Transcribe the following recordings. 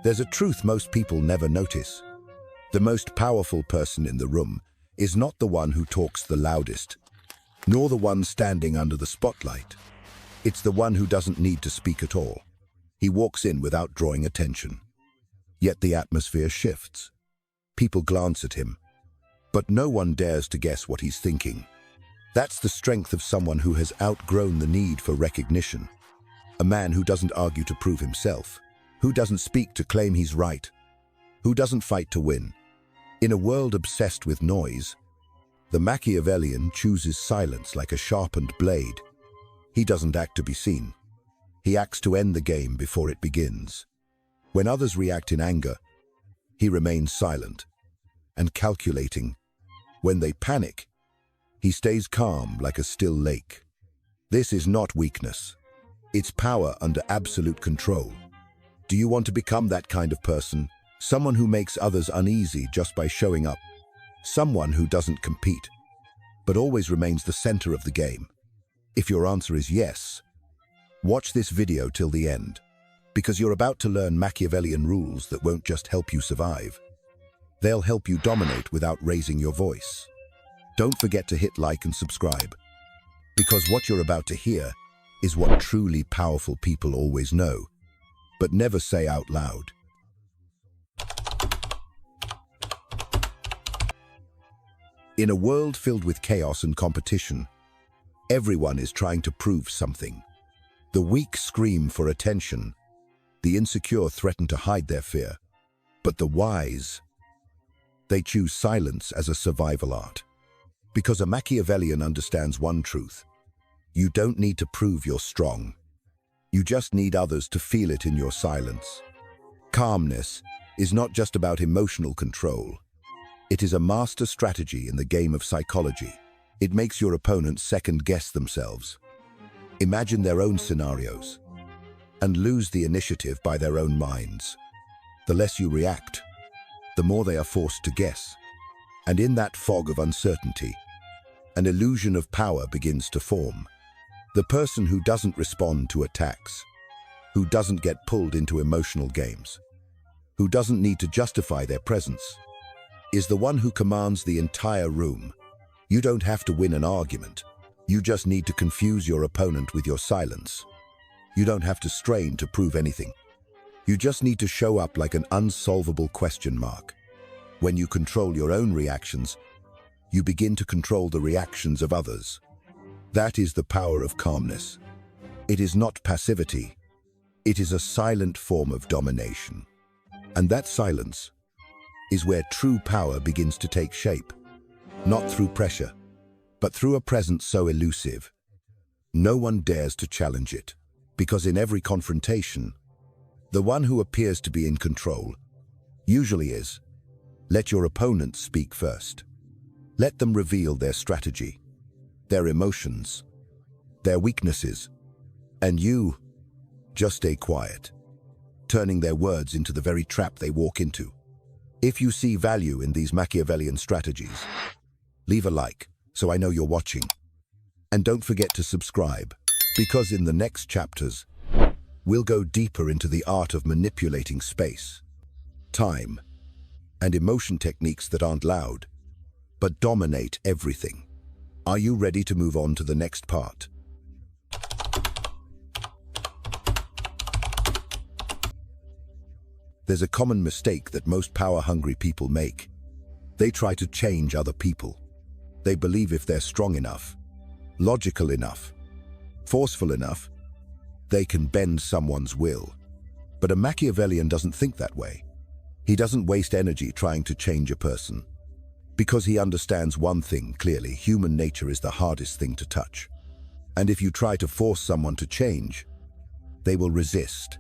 There's a truth most people never notice. The most powerful person in the room is not the one who talks the loudest, nor the one standing under the spotlight. It's the one who doesn't need to speak at all. He walks in without drawing attention. Yet the atmosphere shifts. People glance at him, but no one dares to guess what he's thinking. That's the strength of someone who has outgrown the need for recognition. A man who doesn't argue to prove himself, who doesn't speak to claim he's right, who doesn't fight to win. In a world obsessed with noise, the Machiavellian chooses silence like a sharpened blade. He doesn't act to be seen. He acts to end the game before it begins. When others react in anger, he remains silent and calculating. When they panic, he stays calm like a still lake. This is not weakness. It's power under absolute control. Do you want to become that kind of person? Someone who makes others uneasy just by showing up. Someone who doesn't compete, but always remains the center of the game. If your answer is yes, watch this video till the end, because you're about to learn Machiavellian rules that won't just help you survive. They'll help you dominate without raising your voice. Don't forget to hit like and subscribe, because what you're about to hear is what truly powerful people always know, but never say out loud. In a world filled with chaos and competition, everyone is trying to prove something. The weak scream for attention. The insecure threaten to hide their fear. But the wise, they choose silence as a survival art. Because a Machiavellian understands one truth. You don't need to prove you're strong. You just need others to feel it in your silence. Calmness is not just about emotional control. It is a master strategy in the game of psychology. It makes your opponents second-guess themselves, imagine their own scenarios, and lose the initiative by their own minds. The less you react, the more they are forced to guess. And in that fog of uncertainty, an illusion of power begins to form. The person who doesn't respond to attacks, who doesn't get pulled into emotional games, who doesn't need to justify their presence, is the one who commands the entire room. You don't have to win an argument. You just need to confuse your opponent with your silence. You don't have to strain to prove anything. You just need to show up like an unsolvable question mark. When you control your own reactions, you begin to control the reactions of others. That is the power of calmness. It is not passivity. It is a silent form of domination. And that silence is where true power begins to take shape. Not through pressure, but through a presence so elusive. No one dares to challenge it, because in every confrontation, the one who appears to be in control usually is. Let your opponents speak first. Let them reveal their strategy, their emotions, their weaknesses, and you just stay quiet, turning their words into the very trap they walk into. If you see value in these Machiavellian strategies, leave a like so I know you're watching. And don't forget to subscribe, because in the next chapters, we'll go deeper into the art of manipulating space, time, and emotion techniques that aren't loud, but dominate everything. Are you ready to move on to the next part? There's a common mistake that most power-hungry people make. They try to change other people. They believe if they're strong enough, logical enough, forceful enough, they can bend someone's will. But a Machiavellian doesn't think that way. He doesn't waste energy trying to change a person, because he understands one thing clearly: human nature is the hardest thing to touch. And if you try to force someone to change, they will resist.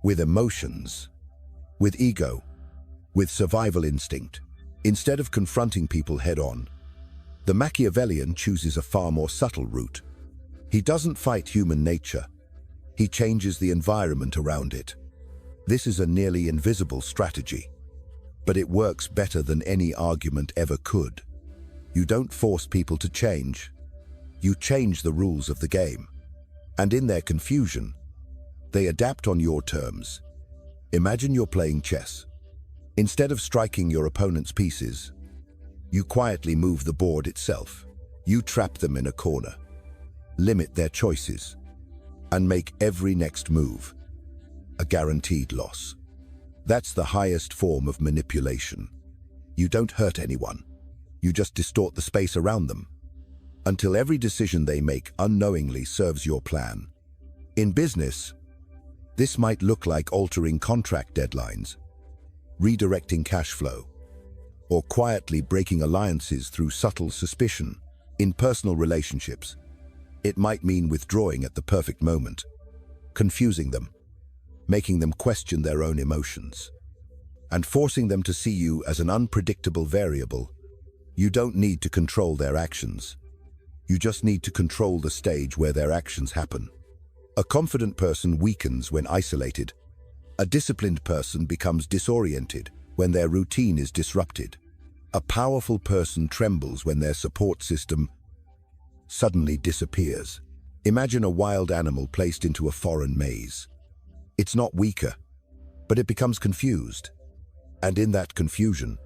With emotions, with ego, with survival instinct. Instead of confronting people head-on, the Machiavellian chooses a far more subtle route. He doesn't fight human nature. He changes the environment around it. This is a nearly invisible strategy, but it works better than any argument ever could. You don't force people to change. You change the rules of the game. And in their confusion, they adapt on your terms. Imagine you're playing chess. Instead of striking your opponent's pieces, you quietly move the board itself. You trap them in a corner, limit their choices, and make every next move a guaranteed loss. That's the highest form of manipulation. You don't hurt anyone. You just distort the space around them until every decision they make unknowingly serves your plan. In business, this might look like altering contract deadlines, redirecting cash flow, or quietly breaking alliances through subtle suspicion. In personal relationships, it might mean withdrawing at the perfect moment, confusing them, making them question their own emotions, and forcing them to see you as an unpredictable variable. You don't need to control their actions. You just need to control the stage where their actions happen. A confident person weakens when isolated. A disciplined person becomes disoriented when their routine is disrupted. A powerful person trembles when their support system suddenly disappears. Imagine a wild animal placed into a foreign maze. It's not weaker, but it becomes confused. And in that confusion,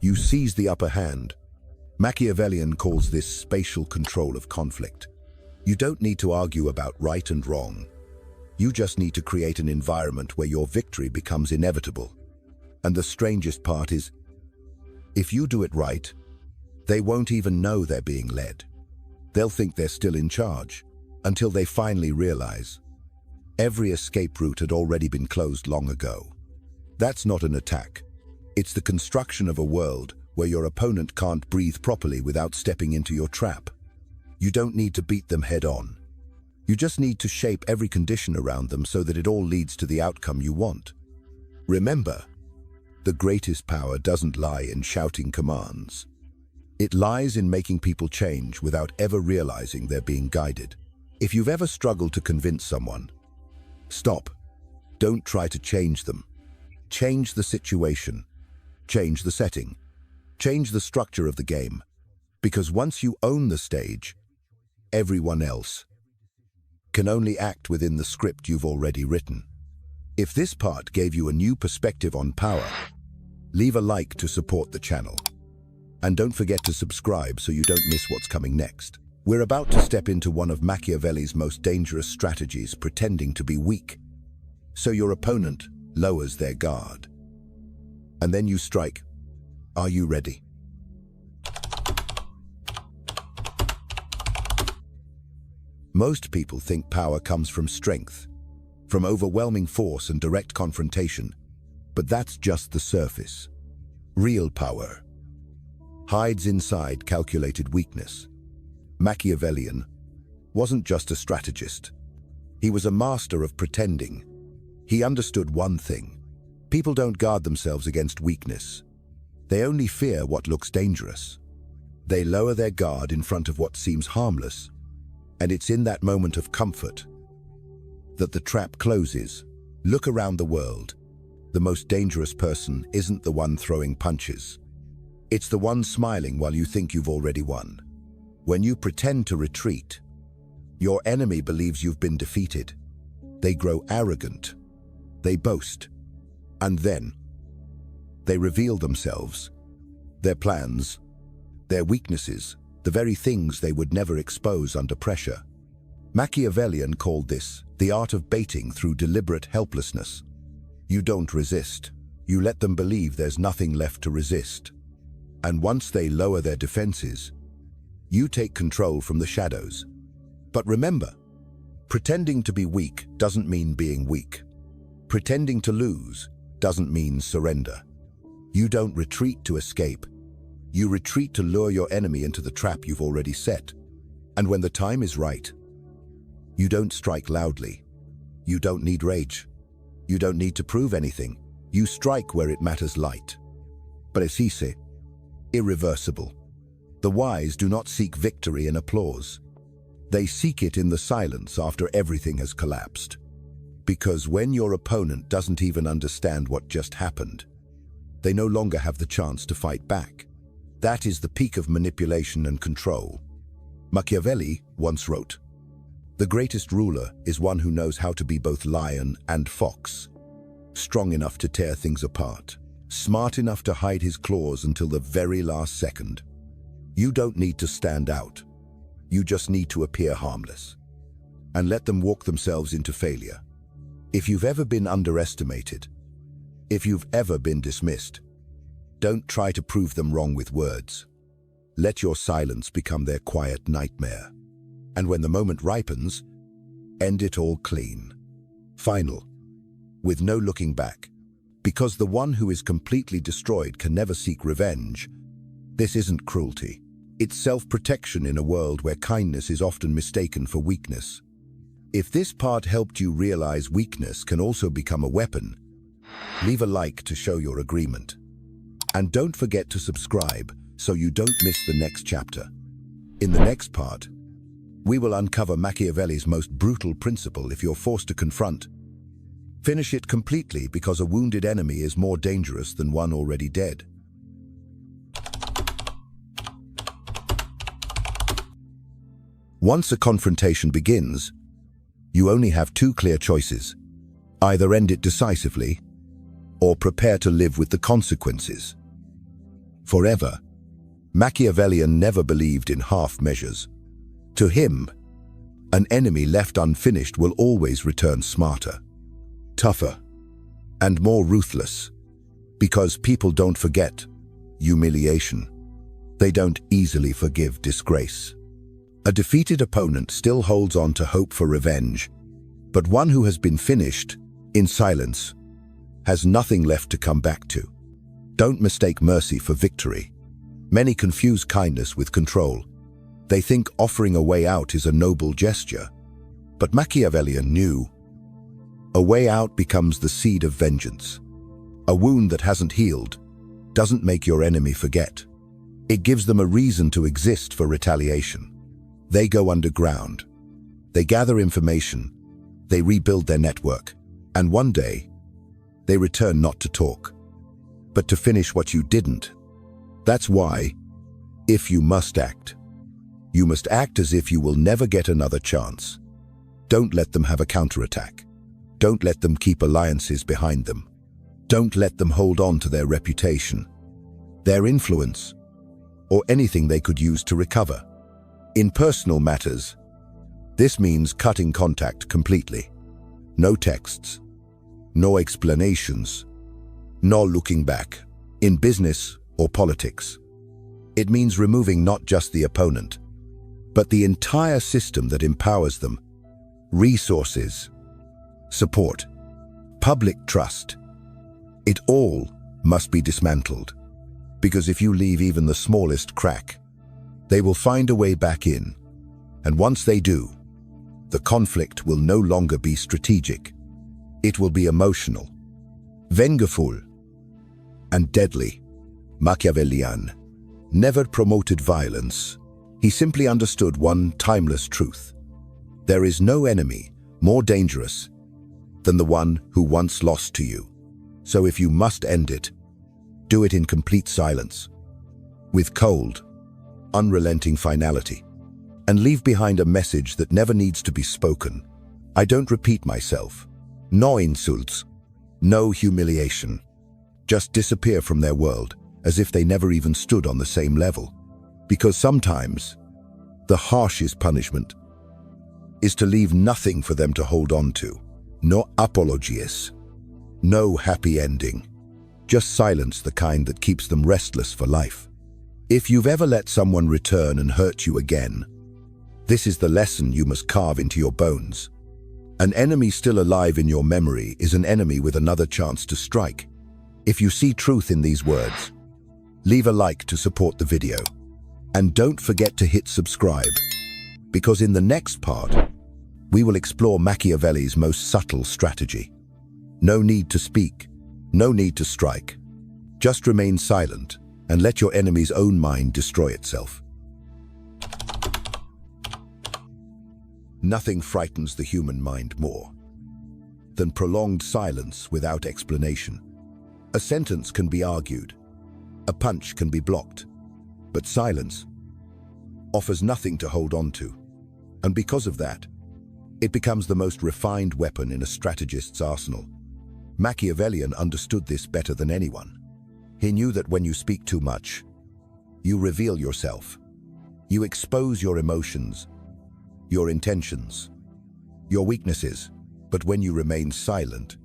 you seize the upper hand. Machiavellian calls this spatial control of conflict. You don't need to argue about right and wrong. You just need to create an environment where your victory becomes inevitable. And the strangest part is, if you do it right, they won't even know they're being led. They'll think they're still in charge, until they finally realize every escape route had already been closed long ago. That's not an attack. It's the construction of a world where your opponent can't breathe properly without stepping into your trap. You don't need to beat them head on. You just need to shape every condition around them so that it all leads to the outcome you want. Remember, the greatest power doesn't lie in shouting commands. It lies in making people change without ever realizing they're being guided. If you've ever struggled to convince someone, stop. Don't try to change them. Change the situation. Change the setting. Change the structure of the game. Because once you own the stage, everyone else can only act within the script you've already written. If this part gave you a new perspective on power, leave a like to support the channel. And don't forget to subscribe so you don't miss what's coming next. We're about to step into one of Machiavelli's most dangerous strategies, pretending to be weak. So your opponent lowers their guard. And then you strike. Are you ready? Most people think power comes from strength, from overwhelming force and direct confrontation, but that's just the surface. Real power hides inside calculated weakness. Machiavellian wasn't just a strategist. He was a master of pretending. He understood one thing: people don't guard themselves against weakness. They only fear what looks dangerous. They lower their guard in front of what seems harmless, and it's in that moment of comfort that the trap closes. Look around the world. The most dangerous person isn't the one throwing punches. It's the one smiling while you think you've already won. When you pretend to retreat, your enemy believes you've been defeated. They grow arrogant. They boast. And then they reveal themselves, their plans, their weaknesses, the very things they would never expose under pressure. Machiavellian called this the art of baiting through deliberate helplessness. You don't resist. You let them believe there's nothing left to resist. And once they lower their defenses, you take control from the shadows. But remember, pretending to be weak doesn't mean being weak. Pretending to lose doesn't mean surrender. You don't retreat to escape. You retreat to lure your enemy into the trap you've already set. And when the time is right, you don't strike loudly. You don't need rage. You don't need to prove anything. You strike where it matters light. Precise. Irreversible. The wise do not seek victory in applause. They seek it in the silence after everything has collapsed. Because when your opponent doesn't even understand what just happened, they no longer have the chance to fight back. That is the peak of manipulation and control. Machiavelli once wrote, "The greatest ruler is one who knows how to be both lion and fox." strong enough to tear things apart, smart enough to hide his claws until the very last second. You don't need to stand out. You just need to appear harmless and let them walk themselves into failure. If you've ever been underestimated, if you've ever been dismissed, don't try to prove them wrong with words. Let your silence become their quiet nightmare. And when the moment ripens, end it all clean. Final, with no looking back. Because the one who is completely destroyed can never seek revenge. This isn't cruelty. It's self-protection in a world where kindness is often mistaken for weakness. If this part helped you realize weakness can also become a weapon, leave a like to show your agreement. And don't forget to subscribe so you don't miss the next chapter. In the next part, we will uncover Machiavelli's most brutal principle if you're forced to confront. Finish it completely because a wounded enemy is more dangerous than one already dead. Once a confrontation begins, you only have two clear choices. Either end it decisively, or prepare to live with the consequences. Forever, Machiavellian never believed in half measures. To him, an enemy left unfinished will always return smarter, tougher, and more ruthless. Because people don't forget humiliation. They don't easily forgive disgrace. A defeated opponent still holds on to hope for revenge, but one who has been finished, in silence, has nothing left to come back to. Don't mistake mercy for victory. Many confuse kindness with control. They think offering a way out is a noble gesture. But Machiavellian knew a way out becomes the seed of vengeance. A wound that hasn't healed doesn't make your enemy forget. It gives them a reason to exist for retaliation. They go underground. They gather information. They rebuild their network. And one day, they return not to talk, but to finish what you didn't. That's why, if you must act, you must act as if you will never get another chance. Don't let them have a counterattack. Don't let them keep alliances behind them. Don't let them hold on to their reputation, their influence, or anything they could use to recover. In personal matters, this means cutting contact completely. No texts, no explanations, no looking back. In business or politics, it means removing not just the opponent, but the entire system that empowers them. Resources, support, public trust. It all must be dismantled, because if you leave even the smallest crack, they will find a way back in. And once they do, the conflict will no longer be strategic. It will be emotional, vengeful, and deadly. Machiavellian never promoted violence. He simply understood one timeless truth. There is no enemy more dangerous than the one who once lost to you. So if you must end it, do it in complete silence, with cold, unrelenting finality, and leave behind a message that never needs to be spoken. I don't repeat myself. No insults, no humiliation. Just disappear from their world as if they never even stood on the same level. Because sometimes, the harshest punishment is to leave nothing for them to hold on to. No apologies, no happy ending. Just silence, the kind that keeps them restless for life. If you've ever let someone return and hurt you again, this is the lesson you must carve into your bones. An enemy still alive in your memory is an enemy with another chance to strike. If you see truth in these words, leave a like to support the video. And don't forget to hit subscribe, because in the next part, we will explore Machiavelli's most subtle strategy. No need to speak, no need to strike. Just remain silent and let your enemy's own mind destroy itself. Nothing frightens the human mind more than prolonged silence without explanation. A sentence can be argued, a punch can be blocked, but silence offers nothing to hold on to. And because of that, it becomes the most refined weapon in a strategist's arsenal. Machiavellian understood this better than anyone. He knew that when you speak too much, you reveal yourself. You expose your emotions, your intentions, your weaknesses. But when you remain silent,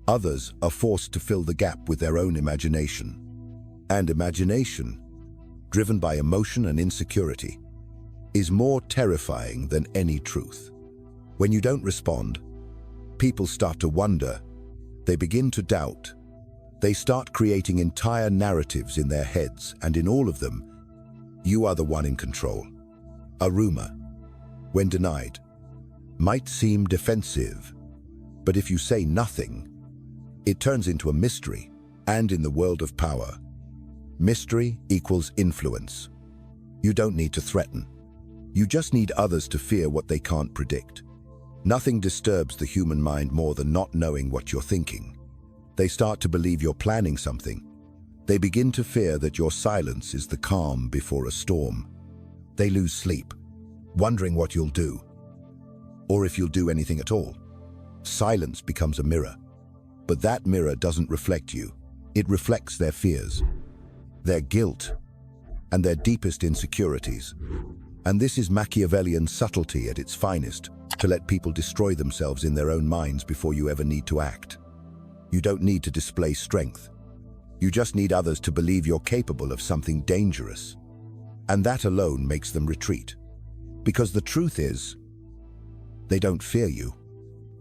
others are forced to fill the gap with their own imagination. And imagination, driven by emotion and insecurity, is more terrifying than any truth. When you don't respond, people start to wonder. They begin to doubt. They start creating entire narratives in their heads, and in all of them, you are the one in control. A rumor, when denied, might seem defensive, but if you say nothing, it turns into a mystery. And in the world of power, mystery equals influence. You don't need to threaten. You just need others to fear what they can't predict. Nothing disturbs the human mind more than not knowing what you're thinking. They start to believe you're planning something. They begin to fear that your silence is the calm before a storm. They lose sleep, wondering what you'll do, or if you'll do anything at all. Silence becomes a mirror, but that mirror doesn't reflect you. It reflects their fears, their guilt, and their deepest insecurities. And this is Machiavellian subtlety at its finest, to let people destroy themselves in their own minds before you ever need to act. You don't need to display strength. You just need others to believe you're capable of something dangerous. And that alone makes them retreat. Because the truth is, they don't fear you.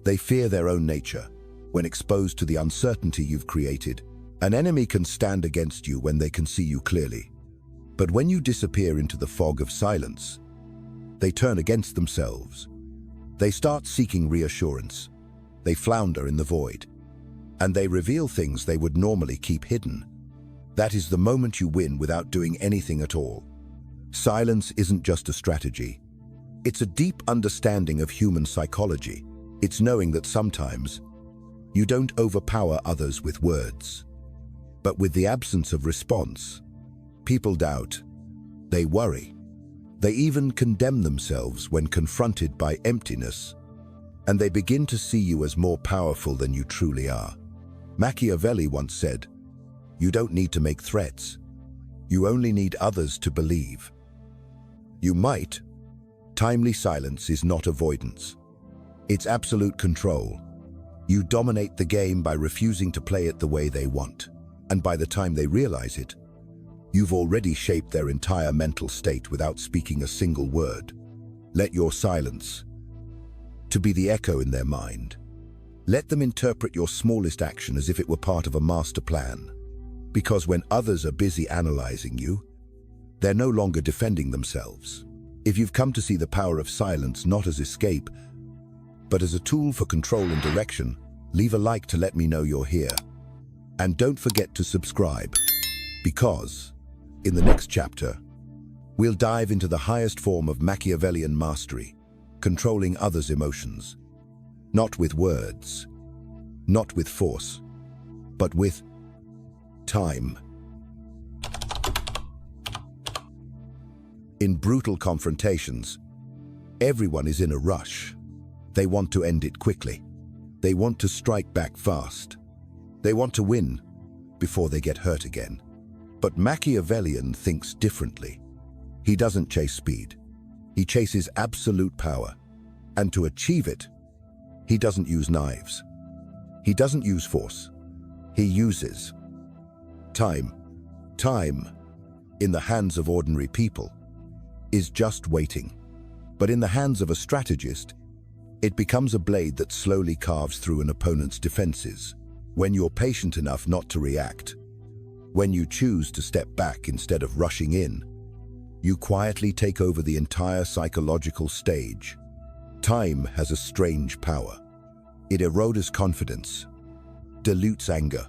They fear their own nature. When exposed to the uncertainty you've created, an enemy can stand against you when they can see you clearly. But when you disappear into the fog of silence, they turn against themselves. They start seeking reassurance. They flounder in the void. And they reveal things they would normally keep hidden. That is the moment you win without doing anything at all. Silence isn't just a strategy. It's a deep understanding of human psychology. It's knowing that sometimes you don't overpower others with words, but with the absence of response. People doubt. They worry. They even condemn themselves when confronted by emptiness, and they begin to see you as more powerful than you truly are. Machiavelli once said, "You don't need to make threats. You only need others to believe." You might. Timely silence is not avoidance. It's absolute control. You dominate the game by refusing to play it the way they want. And by the time they realize it, you've already shaped their entire mental state without speaking a single word. Let your silence to be the echo in their mind. Let them interpret your smallest action as if it were part of a master plan. Because when others are busy analyzing you, they're no longer defending themselves. If you've come to see the power of silence not as escape, but as a tool for control and direction, leave a like to let me know you're here. And don't forget to subscribe, because in the next chapter, we'll dive into the highest form of Machiavellian mastery, controlling others' emotions. Not with words, not with force, but with time. In brutal confrontations, everyone is in a rush. They want to end it quickly. They want to strike back fast. They want to win before they get hurt again. But Machiavellian thinks differently. He doesn't chase speed. He chases absolute power. And to achieve it, he doesn't use knives. He doesn't use force. He uses time. Time, in the hands of ordinary people, is just waiting. But in the hands of a strategist, it becomes a blade that slowly carves through an opponent's defenses. When you're patient enough not to react, when you choose to step back instead of rushing in, you quietly take over the entire psychological stage. Time has a strange power. It erodes confidence, dilutes anger,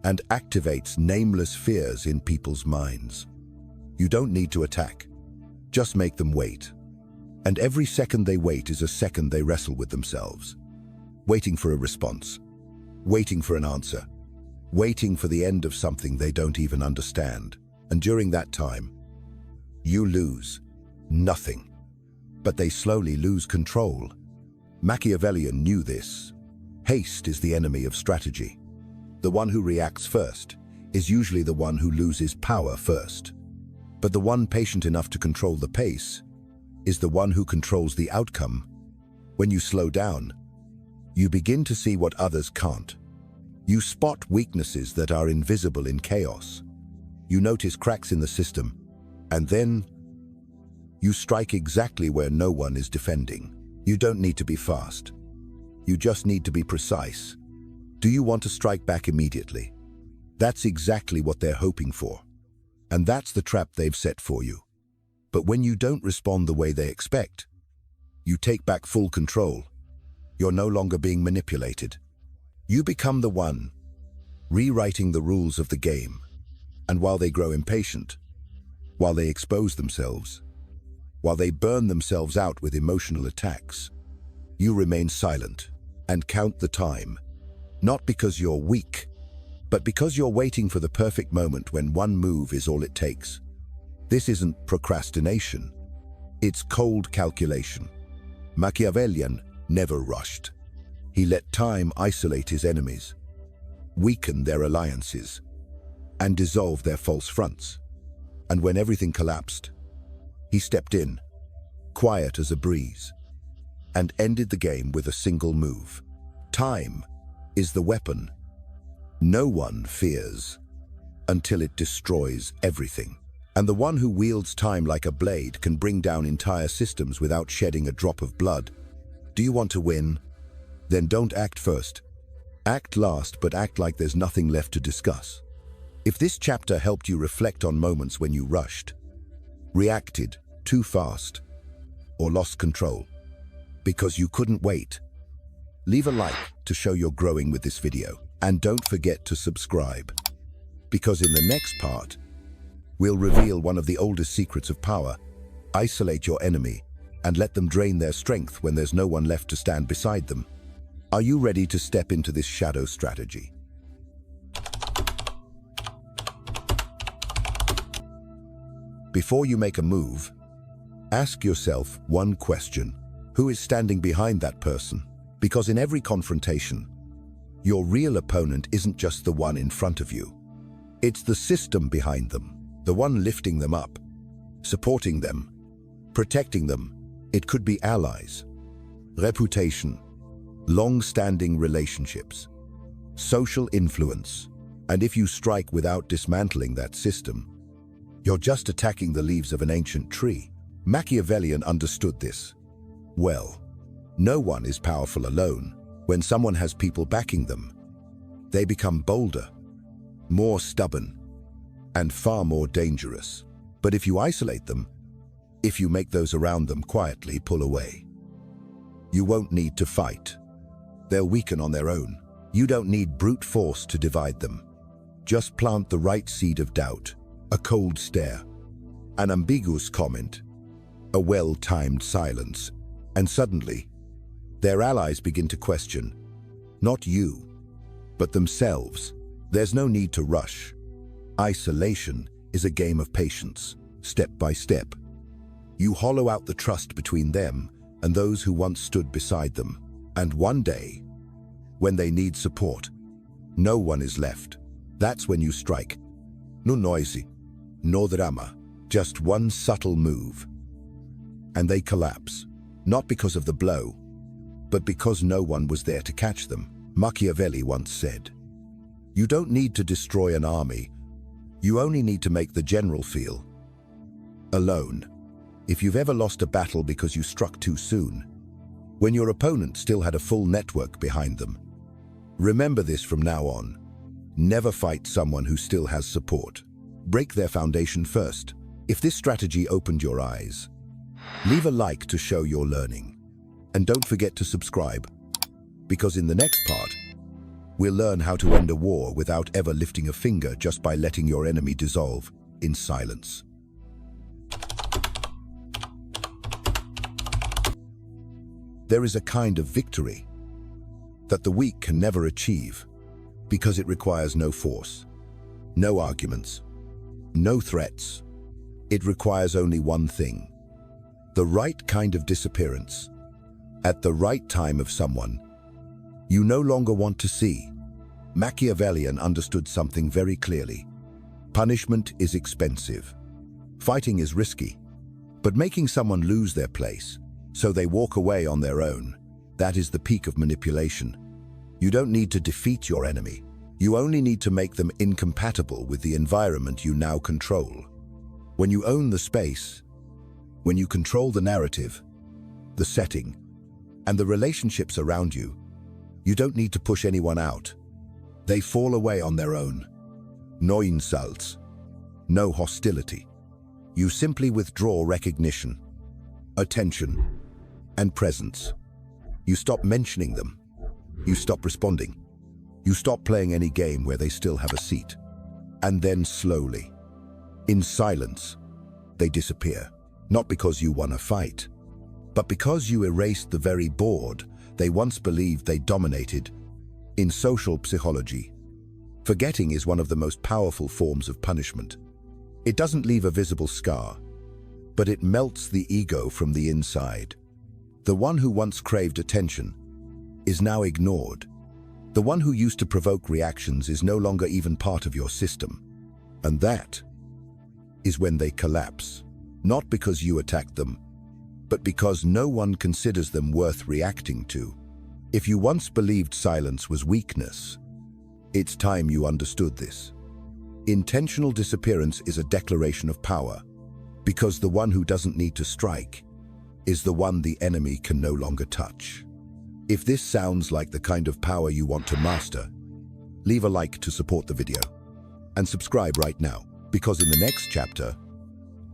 and activates nameless fears in people's minds. You don't need to attack. Just make them wait. And every second they wait is a second they wrestle with themselves. Waiting for a response. Waiting for an answer. Waiting for the end of something they don't even understand. And during that time, you lose nothing. But they slowly lose control. Machiavellian knew this. Haste is the enemy of strategy. The one who reacts first is usually the one who loses power first. But the one patient enough to control the pace is the one who controls the outcome. When you slow down, you begin to see what others can't. You spot weaknesses that are invisible in chaos. You notice cracks in the system, and then you strike exactly where no one is defending. You don't need to be fast. You just need to be precise. Do you want to strike back immediately? That's exactly what they're hoping for. And that's the trap they've set for you. But when you don't respond the way they expect, you take back full control. You're no longer being manipulated. You become the one rewriting the rules of the game. And while they grow impatient, while they expose themselves, while they burn themselves out with emotional attacks, you remain silent and count the time, not because you're weak, but because you're waiting for the perfect moment when one move is all it takes. This isn't procrastination. It's cold calculation. Machiavellian never rushed. He let time isolate his enemies, weaken their alliances, and dissolve their false fronts. And when everything collapsed, he stepped in, quiet as a breeze, and ended the game with a single move. Time is the weapon no one fears until it destroys everything. And the one who wields time like a blade can bring down entire systems without shedding a drop of blood. Do you want to win? Then don't act first. Act last, but act like there's nothing left to discuss. If this chapter helped you reflect on moments when you rushed, reacted too fast, or lost control because you couldn't wait, leave a like to show you're growing with this video. And don't forget to subscribe, because in the next part, we'll reveal one of the oldest secrets of power. Isolate your enemy and let them drain their strength when there's no one left to stand beside them. Are you ready to step into this shadow strategy? Before you make a move, ask yourself one question. Who is standing behind that person? Because in every confrontation, your real opponent isn't just the one in front of you. It's the system behind them, the one lifting them up, supporting them, protecting them. It could be allies, reputation, long-standing relationships, social influence. And if you strike without dismantling that system, you're just attacking the leaves of an ancient tree. Machiavellian understood this well. No one is powerful alone. When someone has people backing them, they become bolder, more stubborn, and far more dangerous. But if you isolate them, if you make those around them quietly pull away, you won't need to fight. They'll weaken on their own. You don't need brute force to divide them. Just plant the right seed of doubt, a cold stare, an ambiguous comment, a well-timed silence, and suddenly, their allies begin to question, not you, but themselves. There's no need to rush. Isolation is a game of patience, step by step. You hollow out the trust between them and those who once stood beside them. And one day, when they need support, no one is left. That's when you strike. No noisy, no drama, just one subtle move. And they collapse, not because of the blow, but because no one was there to catch them. Machiavelli once said, "You don't need to destroy an army. You only need to make the general feel alone." If you've ever lost a battle because you struck too soon, when your opponent still had a full network behind them, remember this from now on. Never fight someone who still has support. Break their foundation first. If this strategy opened your eyes, leave a like to show you're learning. And don't forget to subscribe, because in the next part, we'll learn how to end a war without ever lifting a finger, just by letting your enemy dissolve in silence. There is a kind of victory that the weak can never achieve, because it requires no force, no arguments, no threats. It requires only one thing: the right kind of disappearance, at the right time of someone you no longer want to see. Machiavellian understood something very clearly. Punishment is expensive. Fighting is risky. But making someone lose their place, so they walk away on their own, that is the peak of manipulation. You don't need to defeat your enemy. You only need to make them incompatible with the environment you now control. When you own the space, when you control the narrative, the setting, and the relationships around you, you don't need to push anyone out. They fall away on their own. No insults, no hostility. You simply withdraw recognition, attention, and presence. You stop mentioning them. You stop responding. You stop playing any game where they still have a seat. And then slowly, in silence, they disappear. Not because you won a fight, but because you erased the very board they once believed they dominated. In social psychology, forgetting is one of the most powerful forms of punishment. It doesn't leave a visible scar, but it melts the ego from the inside. The one who once craved attention is now ignored. The one who used to provoke reactions is no longer even part of your system. And that is when they collapse, not because you attacked them, but because no one considers them worth reacting to. If you once believed silence was weakness, it's time you understood this. Intentional disappearance is a declaration of power, because the one who doesn't need to strike is the one the enemy can no longer touch. If this sounds like the kind of power you want to master, leave a like to support the video, and subscribe right now, because in the next chapter,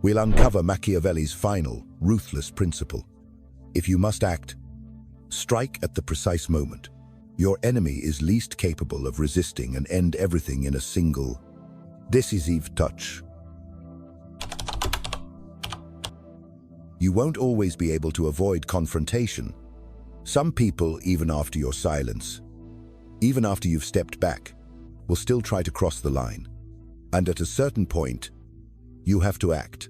we'll uncover Machiavelli's final, ruthless principle. If you must act, strike at the precise moment. Your enemy is least capable of resisting and end everything in a single, decisive touch. You won't always be able to avoid confrontation. Some people, even after your silence, even after you've stepped back, will still try to cross the line. And at a certain point, you have to act.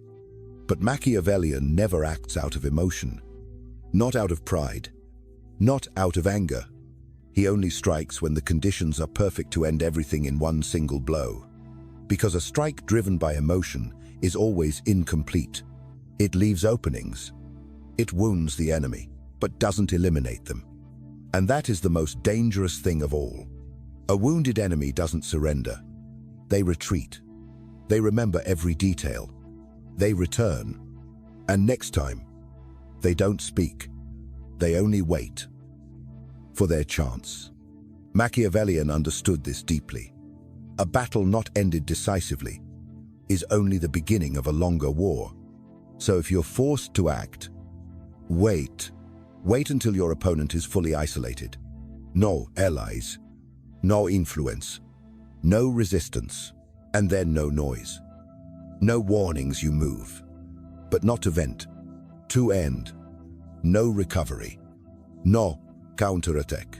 But Machiavellian never acts out of emotion, not out of pride, not out of anger. He only strikes when the conditions are perfect to end everything in one single blow. Because a strike driven by emotion is always incomplete. It leaves openings. It wounds the enemy, but doesn't eliminate them. And that is the most dangerous thing of all. A wounded enemy doesn't surrender. They retreat. They remember every detail. They return. And next time, they don't speak. They only wait for their chance. Machiavellian understood this deeply. A battle not ended decisively is only the beginning of a longer war. So if you're forced to act, wait. Wait until your opponent is fully isolated. No allies, no influence, no resistance, and then no noise. No warnings you move, but not to vent, to end. No recovery, no counterattack.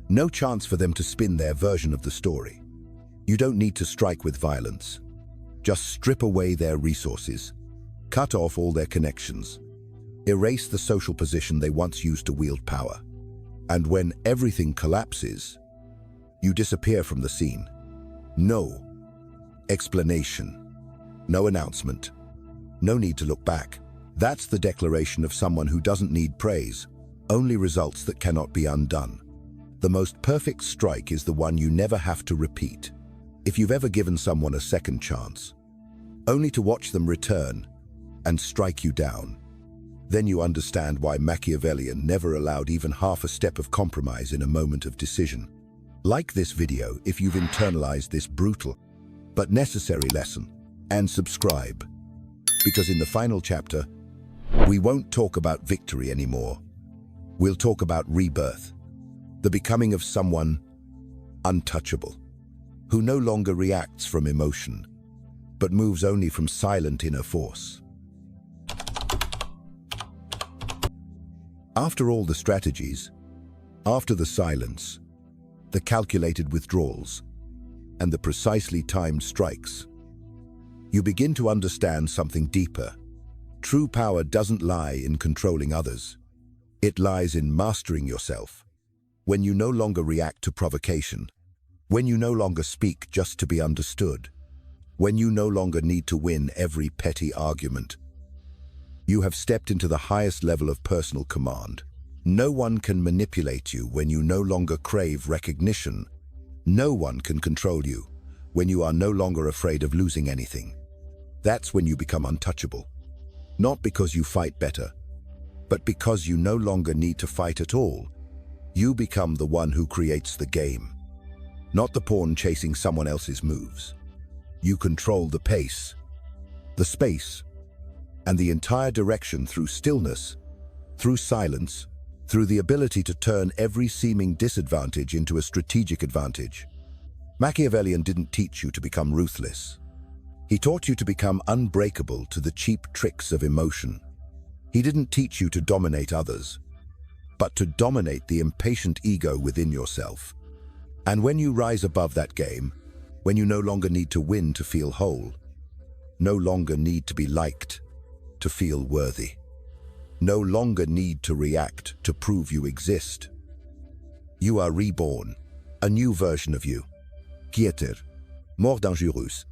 No chance for them to spin their version of the story. You don't need to strike with violence. Just strip away their resources, cut off all their connections, erase the social position they once used to wield power. And when everything collapses, you disappear from the scene. No explanation, no announcement, no need to look back. That's the declaration of someone who doesn't need praise, only results that cannot be undone. The most perfect strike is the one you never have to repeat. If you've ever given someone a second chance, only to watch them return and strike you down, then you understand why Machiavellian never allowed even half a step of compromise in a moment of decision. Like this video if you've internalized this brutal but necessary lesson, and subscribe, because in the final chapter, we won't talk about victory anymore. We'll talk about rebirth, the becoming of someone untouchable, who no longer reacts from emotion, but moves only from silent inner force. After all the strategies, after the silence, the calculated withdrawals, and the precisely timed strikes, you begin to understand something deeper. True power doesn't lie in controlling others. It lies in mastering yourself. when you no longer react to provocation, when you no longer speak just to be understood, when you no longer need to win every petty argument. You have stepped into the highest level of personal command. No one can manipulate you when you no longer crave recognition. No one can control you when you are no longer afraid of losing anything. That's when you become untouchable. Not because you fight better, but because you no longer need to fight at all. You become the one who creates the game, not the pawn chasing someone else's moves. You control the pace, the space, and the entire direction through stillness, through silence, through the ability to turn every seeming disadvantage into a strategic advantage. Machiavellian didn't teach you to become ruthless. He taught you to become unbreakable to the cheap tricks of emotion. He didn't teach you to dominate others, but to dominate the impatient ego within yourself. And when you rise above that game, when you no longer need to win to feel whole, no longer need to be liked to feel worthy, no longer need to react to prove you exist, you are reborn, a new version of you, quieter, more dangereux,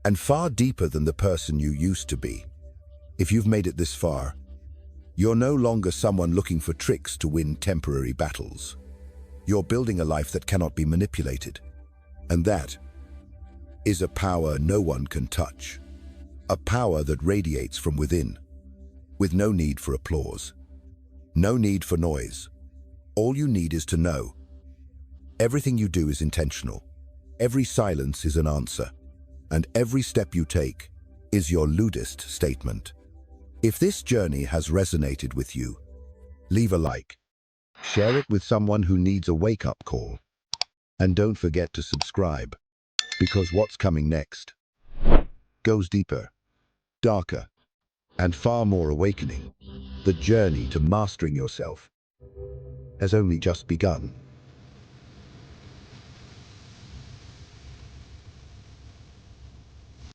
and far deeper than the person you used to be. If you've made it this far, you're no longer someone looking for tricks to win temporary battles. You're building a life that cannot be manipulated. And that is a power no one can touch. A power that radiates from within, with no need for applause, no need for noise. All you need is to know. Everything you do is intentional. Every silence is an answer. And every step you take is your ludist statement. If this journey has resonated with you, leave a like. Share it with someone who needs a wake-up call. And don't forget to subscribe, because what's coming next goes deeper, darker, and far more awakening. The journey to mastering yourself has only just begun.